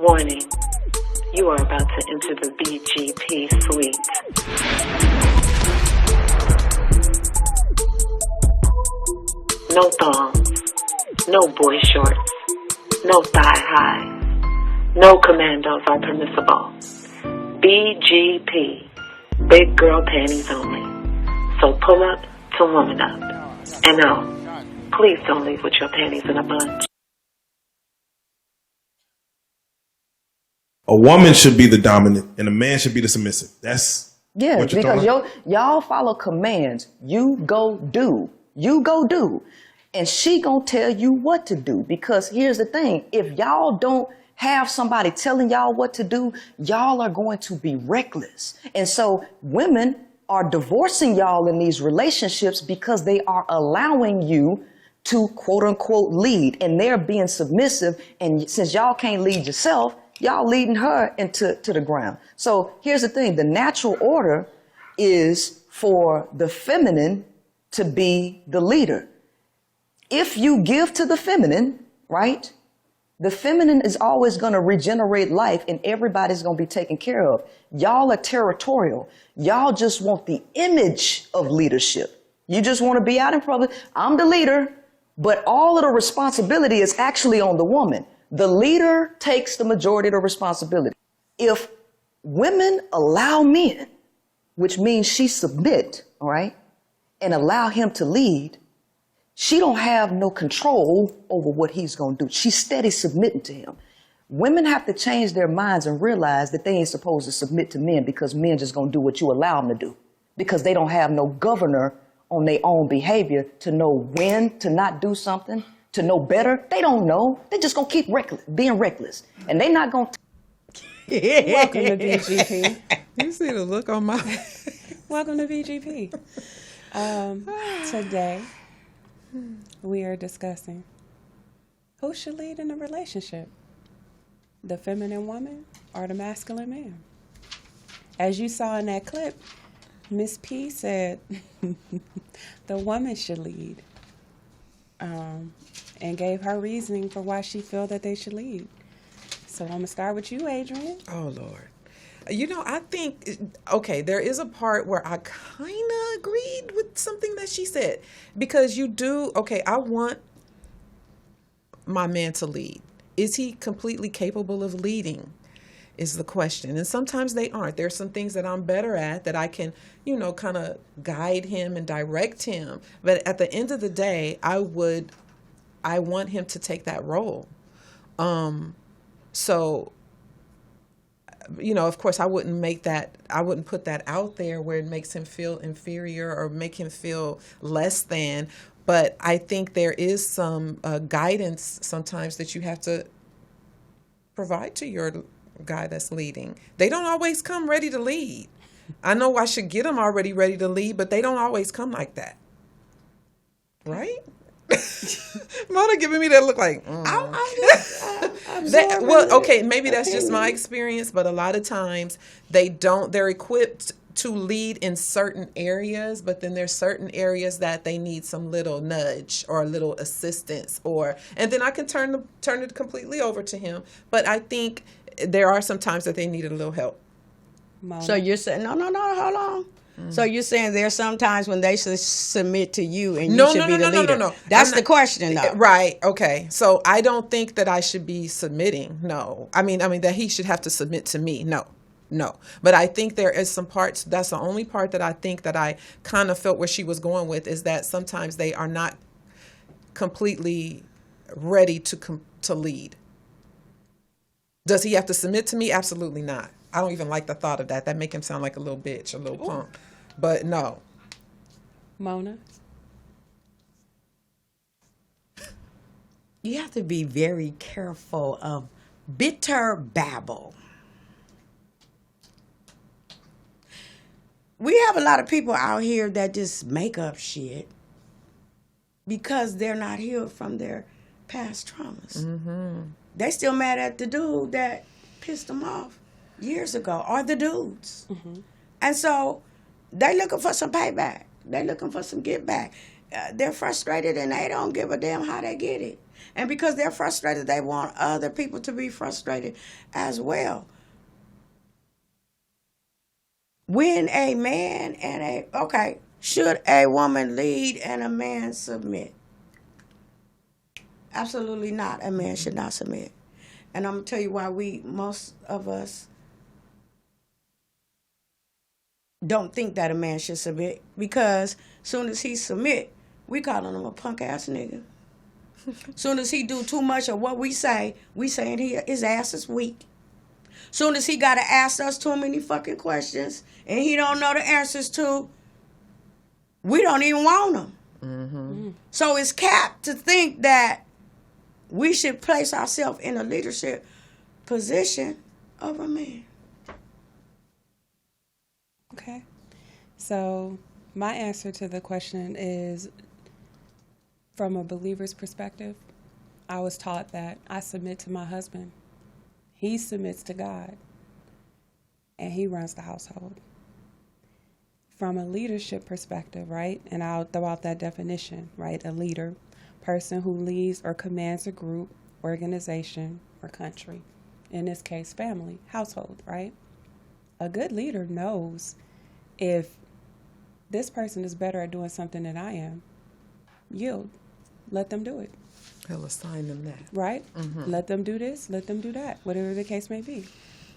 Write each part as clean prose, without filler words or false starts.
Warning, you are about to enter the BGP suite. No thongs, no boy shorts, no thigh highs, no commandos are permissible. BGP, big girl panties only. So pull up to woman up. And no, please don't leave with your panties in a bunch. A woman should be the dominant and a man should be the submissive. That's what you're because talking? y'all follow commands. You go do. You go do. And she gonna tell you what to do. Because here's the thing. If y'all don't have somebody telling y'all what to do, y'all are going to be reckless. And so women are divorcing y'all in these relationships because they are allowing you to quote unquote lead. And they're being submissive. And since y'all can't lead yourself, y'all leading her into the ground. So here's the thing. The natural order is for the feminine to be the leader. If you give to the feminine, right, the feminine is always going to regenerate life and everybody's going to be taken care of. Y'all are territorial. Y'all just want the image of leadership. You just want to be out in public. I'm the leader, but all of the responsibility is actually on the woman. The leader takes the majority of the responsibility. If women allow men, which means she submit, all right, and allow him to lead, she don't have no control over what he's going to do. She's steady submitting to him. Women have to change their minds and realize that they ain't supposed to submit to men because men just going to do what you allow them to do, because they don't have no governor on their own behavior to know when to not do something, to know better. They don't know. They just going to keep being reckless. And they not going to. Welcome to BGP. You see the look on my Welcome to BGP. Today, we are discussing who should lead in a relationship, the feminine woman or the masculine man. As you saw in that clip, Miss P said the woman should lead, and gave her reasoning for why she feel that they should lead. So I'm going to start with you, Adrian. Oh, Lord. You know, I think, okay, there is a part where I kind of agreed with something that she said. Because you do, okay, I want my man to lead. Is he completely capable of leading is the question. And sometimes they aren't. There's some things that I'm better at that I can, you know, kind of guide him and direct him. But at the end of the day, I want him to take that role. So, you know, of course, I wouldn't put that out there where it makes him feel inferior or make him feel less than. But I think there is some guidance sometimes that you have to provide to your guy that's leading. They don't always come ready to lead. I know I should get them already ready to lead, but they don't always come like that. Right? Mona giving me that look like, okay, maybe that's just my experience, but a lot of times they're equipped to lead in certain areas, but then there's certain areas that they need some little nudge or a little assistance, and then I can turn it completely over to him. But I think there are some times that they need a little help. Mona. So you're saying, no, hold on. So you're saying there's sometimes when they should submit to you and you should be the leader. No. That's the question, though. Right. Okay. So I don't think that I should be submitting. No. I mean that he should have to submit to me. No. But I think there is some parts. That's the only part that I think that I kind of felt where she was going with, is that sometimes they are not completely ready to lead. Does he have to submit to me? Absolutely not. I don't even like the thought of that. That make him sound like a little bitch, a little punk. But no. Mona? You have to be very careful of bitter babble. We have a lot of people out here that just make up shit because they're not healed from their past traumas. Mm-hmm. They still mad at the dude that pissed them off years ago, or the dudes. Mm-hmm. And so they looking for some payback. They looking for some get back. They're frustrated and they don't give a damn how they get it. And because they're frustrated, they want other people to be frustrated as well. When a man should a woman lead and a man submit? Absolutely not. A man should not submit. And I'm going to tell you why most of us don't think that a man should submit. Because soon as he submit, we calling him a punk ass nigga. Soon as he do too much of what we saying his ass is weak. Soon as he got to ask us too many fucking questions and he don't know the answers to, we don't even want him. Mm-hmm. So it's capped to think that we should place ourselves in a leadership position of a man. Okay. So my answer to the question is, from a believer's perspective, I was taught that I submit to my husband. He submits to God. And he runs the household. From a leadership perspective, right? And I'll throw out that definition, right? A leader, person who leads or commands a group, organization, or country. In this case, family, household, right? A good leader knows if this person is better at doing something than I am, yield. Let them do it. He'll assign them that. Right? Mm-hmm. Let them do this, let them do that, whatever the case may be.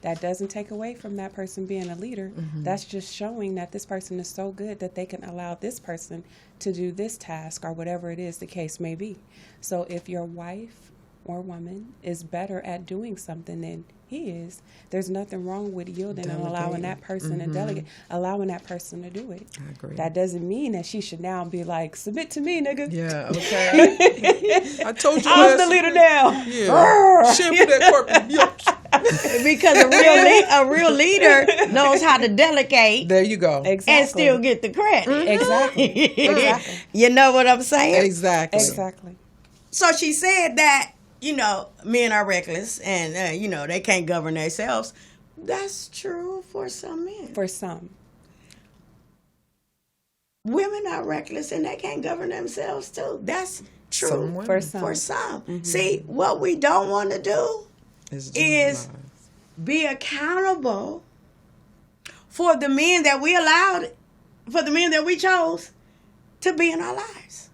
That doesn't take away from that person being a leader. Mm-hmm. That's just showing that this person is so good that they can allow this person to do this task or whatever it is the case may be. So if your wife or woman is better at doing something than he is, there's nothing wrong with yielding and allowing that person to delegate, allowing that person to do it. I agree. That doesn't mean that she should now be like, submit to me, nigga. Yeah, okay. I told you I'm the leader now. Yeah. Shampoo that corporate milk. Because a real leader knows how to delegate. There you go. Exactly. And still get the credit. Exactly. Exactly. You know what I'm saying? Exactly. Exactly. So she said that, men are reckless and, they can't govern themselves. That's true for some men. For some. Women are reckless and they can't govern themselves too. That's true for some. For some. Mm-hmm. See, what we don't want to do is be accountable for the men that we allowed, for the men that we chose to be in our lives.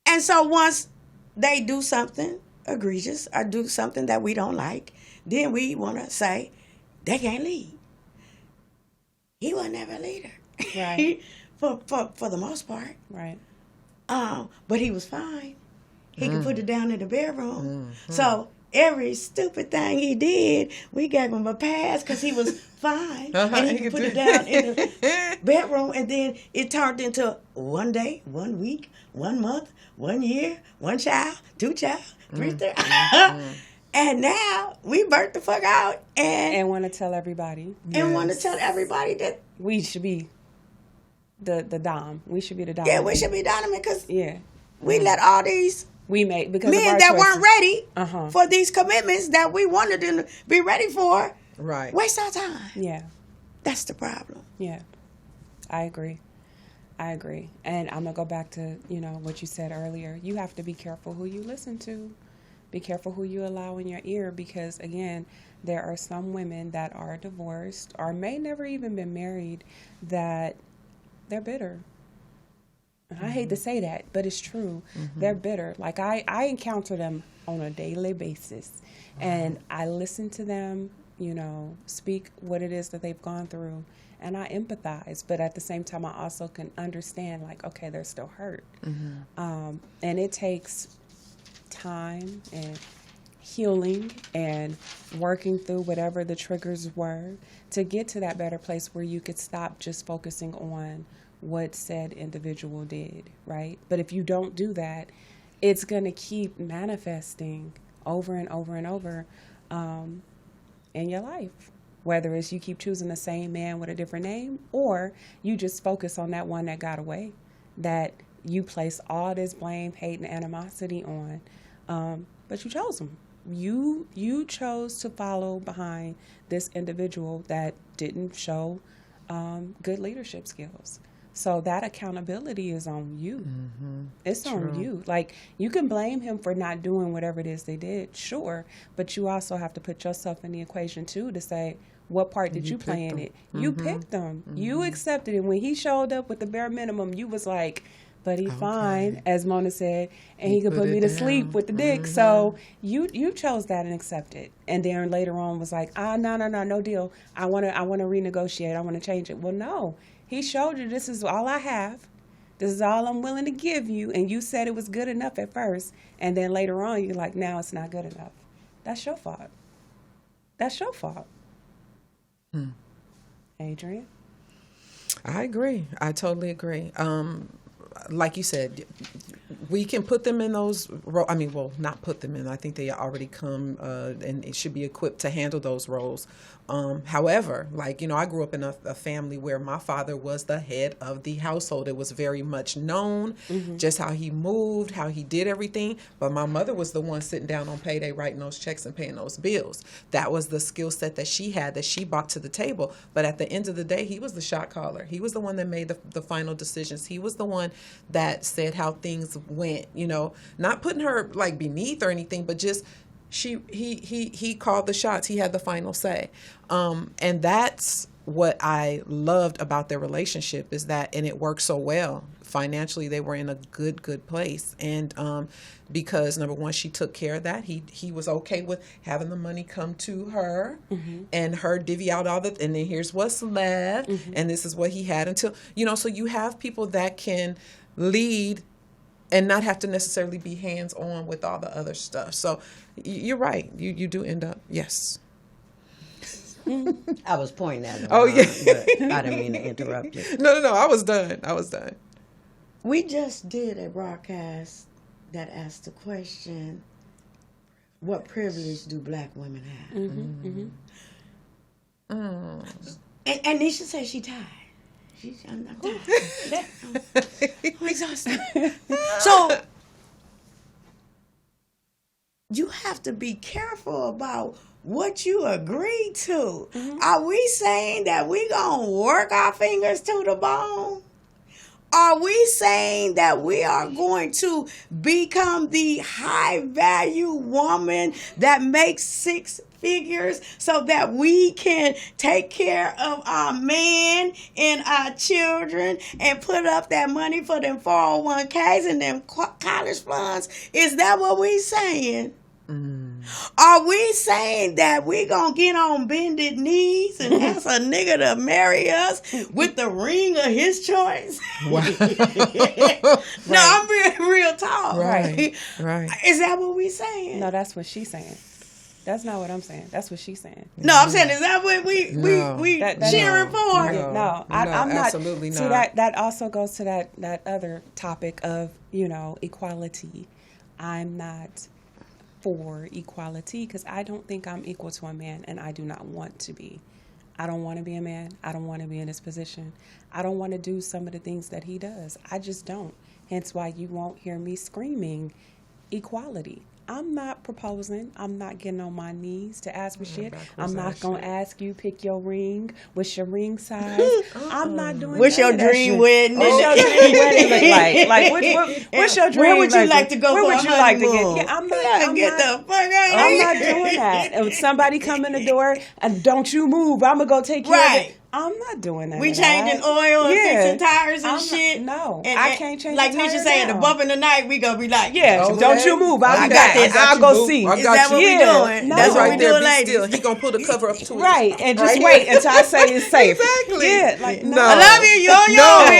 And so once they do something egregious or do something that we don't like, then we want to say, they can't lead. He was never a leader. Right. for the most part. Right. But he was fine. He could put it down in the bedroom. Mm-hmm. So every stupid thing he did, we gave him a pass because he was fine. And he could put it down in the bedroom. And then it turned into 1 day, 1 week, 1 month, 1 year, 1 child, 2 child, 3. And now we burnt the fuck out. And want to tell everybody. And want to tell everybody that we should be the dom. We should be the dom. Yeah, we should be dominant because we let all these because men that weren't ready for these commitments that we wanted them to be ready for, waste our time. Yeah. That's the problem. Yeah. I agree. And I'm going to go back to, what you said earlier. You have to be careful who you listen to. Be careful who you allow in your ear because, again, there are some women that are divorced or may never even been married that they're bitter. I hate to say that, but it's true. Mm-hmm. They're bitter. Like I encounter them on a daily basis, and I listen to them, speak what it is that they've gone through, and I empathize. But at the same time, I also can understand, like, okay, they're still hurt, and it takes time and healing and working through whatever the triggers were to get to that better place where you could stop just focusing on what said individual did, right? But if you don't do that, it's going to keep manifesting over and over and over in your life. Whether it's you keep choosing the same man with a different name, or you just focus on that one that got away, that you place all this blame, hate, and animosity on, but you chose him. You chose to follow behind this individual that didn't show good leadership skills. So that accountability is on you. Mm-hmm. It's on you. Like, you can blame him for not doing whatever it is they did, sure, but you also have to put yourself in the equation too to say, what part did you play in it? You picked them. You accepted it. When he showed up with the bare minimum, you was like, but he fine, as Mona said, and he could put me to sleep with the dick. So you chose that and accepted. And then later on was like, no deal. I want to renegotiate. I want to change it. Well, no. He showed you, this is all I have. This is all I'm willing to give you. And you said it was good enough at first. And then later on, you're like, now it's not good enough. That's your fault. That's your fault. Adrian? I agree. I totally agree. Like you said, we can put them in those roles. I mean, well, not put them in. I think they already come and it should be equipped to handle those roles. However, like, I grew up in a family where my father was the head of the household. It was very much known just how he moved, how he did everything. But my mother was the one sitting down on payday, writing those checks and paying those bills. That was the skill set that she had, that she brought to the table. But at the end of the day, he was the shot caller. He was the one that made the final decisions. He was the one that said how things went, not putting her like beneath or anything, but just he called the shots. He had the final say. And that's what I loved about their relationship, is that, and it worked so well. Financially, they were in a good place. And because, number one, she took care of that. He was okay with having the money come to her and her divvy out all and then here's what's left. And this is what he had until, so you have people that can lead and not have to necessarily be hands-on with all the other stuff. So you're right. You do end up, yes. I was pointing at him. Oh, yeah. But I didn't mean to interrupt you. No. I was done. We just did a broadcast that asked the question, what privilege do black women have? And Nisha said she tired. I'm tired. I'm exhausted. So you have to be careful about what you agree to. Are we saying that we gonna work our fingers to the bone? Are we saying that we are going to become the high value woman that makes 6 figures so that we can take care of our man and our children and put up that money for them 401ks and them college funds? Is that what we saying? Are we saying that we gonna get on bended knees and ask a nigga to marry us with the ring of his choice? Wow. No, I'm being real talk. Right. Is that what we saying? No, that's what she's saying. That's not what I'm saying. That's what she's saying. No, I'm saying, is that what we cheering for? No, I'm not. Absolutely not. See, that also goes to that other topic of, equality. I'm not for equality because I don't think I'm equal to a man, and I do not want to be. I don't want to be a man. I don't want to be in his position. I don't want to do some of the things that he does. I just don't. Hence why you won't hear me screaming equality. I'm not proposing. I'm not getting on my knees to ask for shit. I'm not going to ask you pick your ring. What's your ring size? I'm not doing What's your dream wedding? What's your dream wedding look like? Like, what's your dream? Where would you like to go Where for would a you like to honeymoon? get? Yeah, I'm not doing that. If somebody come in the door and don't you move, I'm going to go take care of it. I'm not doing that. We changing oil and fixing tires and shit. No, and I can't change like the tires Nisha saying, now. the bump in the night, we gonna be like, don't you move. I got this. I'll go see. Is that what we doing? No. That's what right we there. doing, Be ladies. still. He gonna pull the cover up to it. Right, and just wait until I say it's safe. Exactly. Yeah, like no. I love you. You on your own.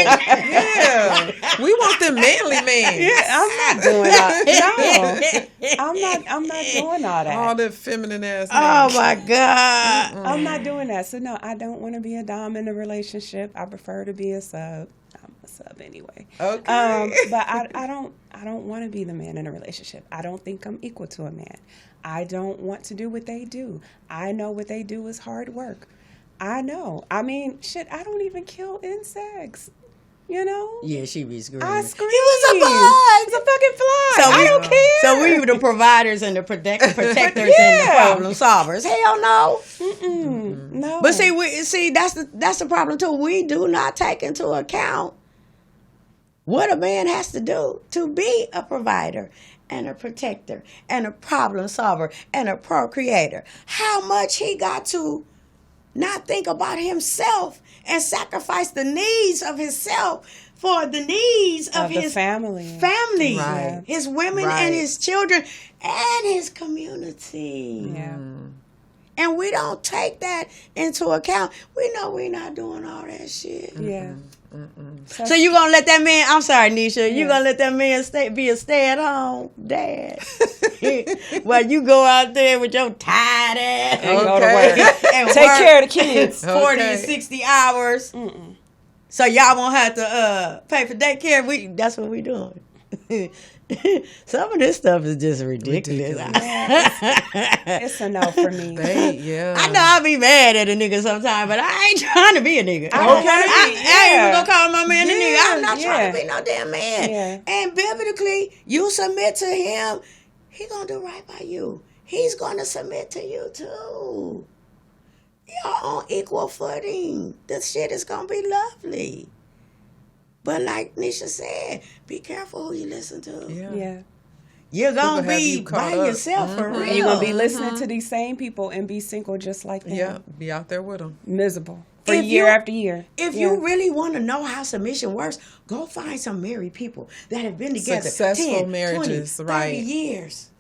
Yeah, we want them manly men. Yeah, I'm not doing that. No, I'm not doing all that. All the feminine ass. Oh my God. I'm not doing that. So no, I don't want to be a dom in a relationship. I prefer to be a sub. I'm a sub anyway. Okay. But I don't want to be the man in a relationship. I don't think I'm equal to a man. I don't want to do what they do. I know what they do is hard work. I know. I mean, shit, I don't even kill insects. Yeah, she be screaming. I scream. He was a bug. It's a fucking fly. So I don't care. So we were the providers and the protectors and the problem solvers. Hell no. No. But see, that's the problem too. We do not take into account what a man has to do to be a provider and a protector and a problem solver and a procreator. How much he got to not think about himself and sacrifice the needs of himself for the needs of his family, right. His women and his children and his community. Yeah. And we don't take that into account. We know we're not doing all that shit. Yeah. So you gonna let that man? I'm sorry, Nisha. You gonna let that man be a stay-at-home dad while you go out there with your tired ass and go to work and take care of the kids 40 and 60 hours. So y'all won't have to pay for daycare. That's what we doing. Some of this stuff is just ridiculous. It's a no for me. I know I'll be mad at a nigga sometime, but I ain't trying to be a nigga. I ain't even gonna call my man a nigga. I'm not trying to be no damn man. Yeah. And biblically, you submit to him, he gonna do right by you. He's gonna submit to you too. You're on equal footing. This shit is gonna be lovely. But like Nisha said, be careful who you listen to. Yeah. You're going to be by yourself for real. You're going to be listening to these same people and be single just like them. Yeah, be out there with them. Miserable for year after year. If you really want to know how submission works, go find some married people that have been together successful 10, marriages, 20, 30 years.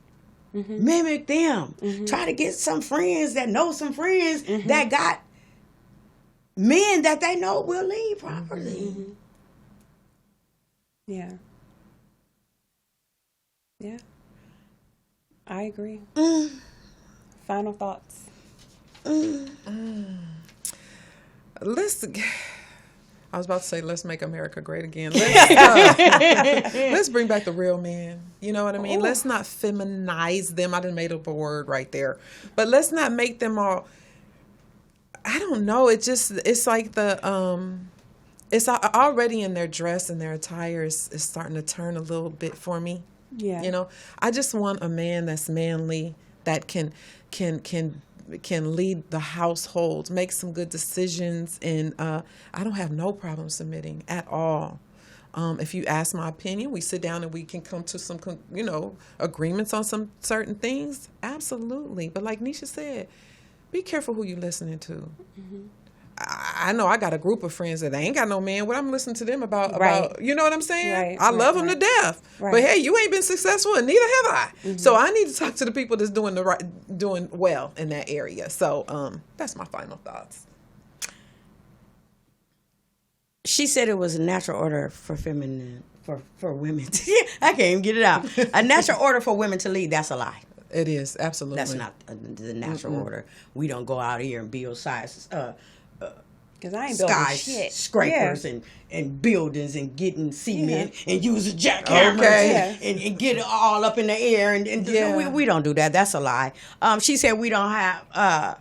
Mimic them. Try to get some friends that know some friends that got men that they know will lead properly. Yeah. Yeah. I agree. Final thoughts. I was about to say, let's make America great again. Let's bring back the real men. You know what I mean? Let's not feminize them. I done made up a word right there. But let's not make them all, I don't know. It's like it's already in their dress and their attire is starting to turn a little bit for me. Yeah. You know, I just want a man that's manly, that can lead the household, make some good decisions, and I don't have no problem submitting at all. If you ask my opinion, we sit down and we can come to some, agreements on some certain things. Absolutely. But like Nisha said, be careful who you're listening to. I know I got a group of friends that ain't got no man. What I'm listening to them about, you know what I'm saying? I love them to death. But hey, you ain't been successful and neither have I. So I need to talk to the people that's doing well in that area. So that's my final thoughts. She said it was a natural order for for women to, I can't even get it out. A natural order for women to lead, that's a lie. It is, absolutely. That's not the natural order. We don't go out here and build because I ain't building shit. Skyscrapers and buildings and getting cement and using jackhammers and get it all up in the air. And we don't do that. That's a lie. She said we don't have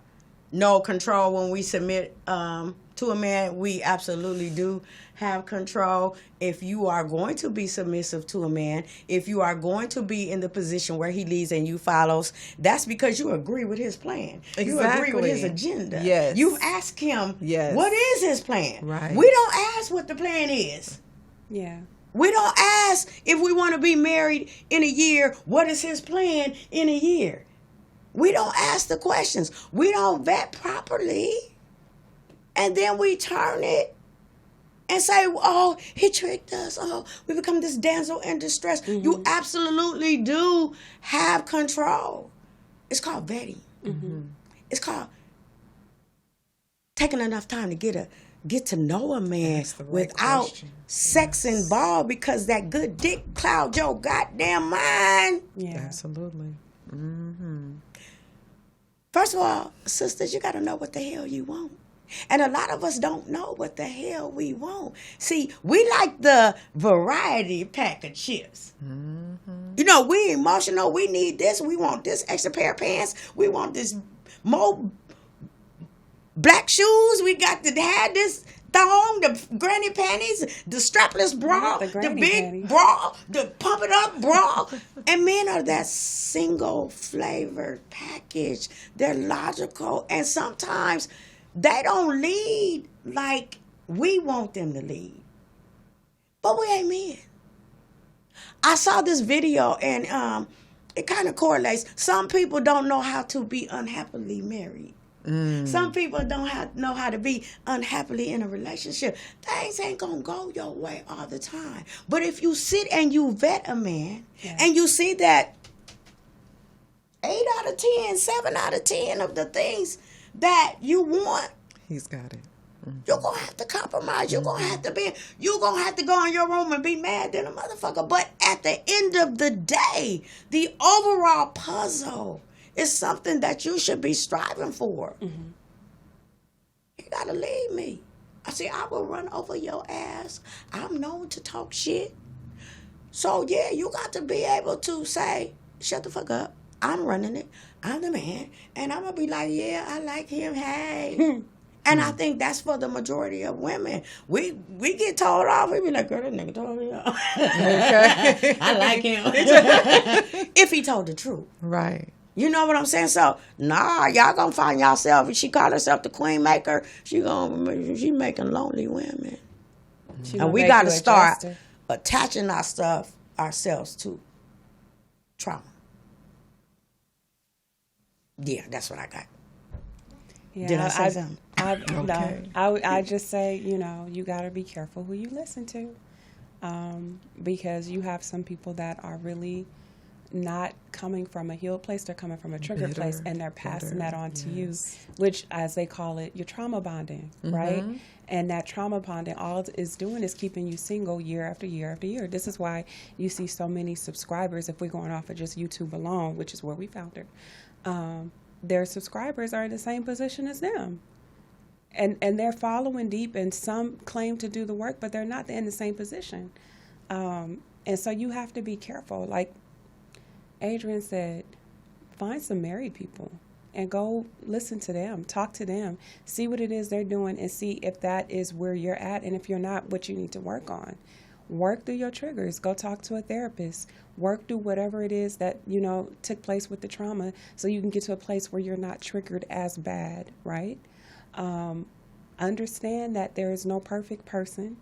no control when we submit to a man. We absolutely do have control. If you are going to be submissive to a man, if you are going to be in the position where he leads and you follows, that's because you agree with his plan. Exactly. You agree with his agenda. Yes. You ask him, what is his plan? Right. We don't ask what the plan is. Yeah. We don't ask if we want to be married in a year, what is his plan in a year? We don't ask the questions. We don't vet properly. And then we turn it and say, oh, he tricked us. Oh, we become this damsel in distress. You absolutely do have control. It's called vetting. It's called taking enough time to get to know a man without sex involved, because that good dick cloud your goddamn mind. Yeah, absolutely. First of all, sisters, you got to know what the hell you want. And a lot of us don't know what the hell we want. See, we like the variety pack of chips. You know, we emotional. We need this. We want this extra pair of pants. We want this more black shoes. We got to have this thong, the granny panties, the strapless bra, the big panties. Bra, the pump it up bra. And men are that single flavored package. They're logical. And sometimes they don't lead like we want them to lead. but we ain't men. I saw this video, and it kind of correlates. Some people don't know how to be unhappily married. Some people don't know how to be unhappily in a relationship. Things ain't gonna go your way all the time. But if you sit and you vet a man, and you see that 8 out of 10, 7 out of 10 of the things that you want, he's got it. you're gonna have to compromise. You're gonna have to go in your room and be mad than a motherfucker. But at the end of the day, the overall puzzle is something that you should be striving for. You gotta leave me. I will run over your ass. I'm known to talk shit. So yeah, you got to be able to say, shut the fuck up. I'm running it. I'm the man. And I'm gonna be like, yeah, I like him. Hey. And I think that's for the majority of women. We get told off. We be like, girl, that nigga told me off. Okay. I like him. If he told the truth. Right. You know what I'm saying? So, y'all gonna find yourself. If she call herself the queen maker, she making lonely women. And we gotta start attaching ourselves to trauma. Yeah, that's what I got. Yeah, Did I say something? I just say, you got to be careful who you listen to, because you have some people that are really not coming from a healed place. They're coming from a triggered place, and they're passing that on to you, which, as they call it, you're trauma bonding, right? And that trauma bonding, all it's doing is keeping you single year after year after year. This is why you see so many subscribers, if we're going off of just YouTube alone, which is where we found it. Their subscribers are in the same position as them. And they're following deep, and some claim to do the work, but they're not in the same position. And so you have to be careful. Like Adrian said, find some married people and go listen to them, talk to them, see what it is they're doing, and see if that is where you're at, and if you're not, what you need to work on. Work through your triggers. Go talk to a therapist. Work through whatever it is that, took place with the trauma, so you can get to a place where you're not triggered as bad, right? Understand that there is no perfect person.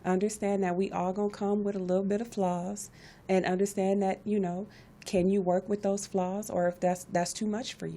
Understand that we all gonna come with a little bit of flaws, and understand that, can you work with those flaws, or if that's too much for you.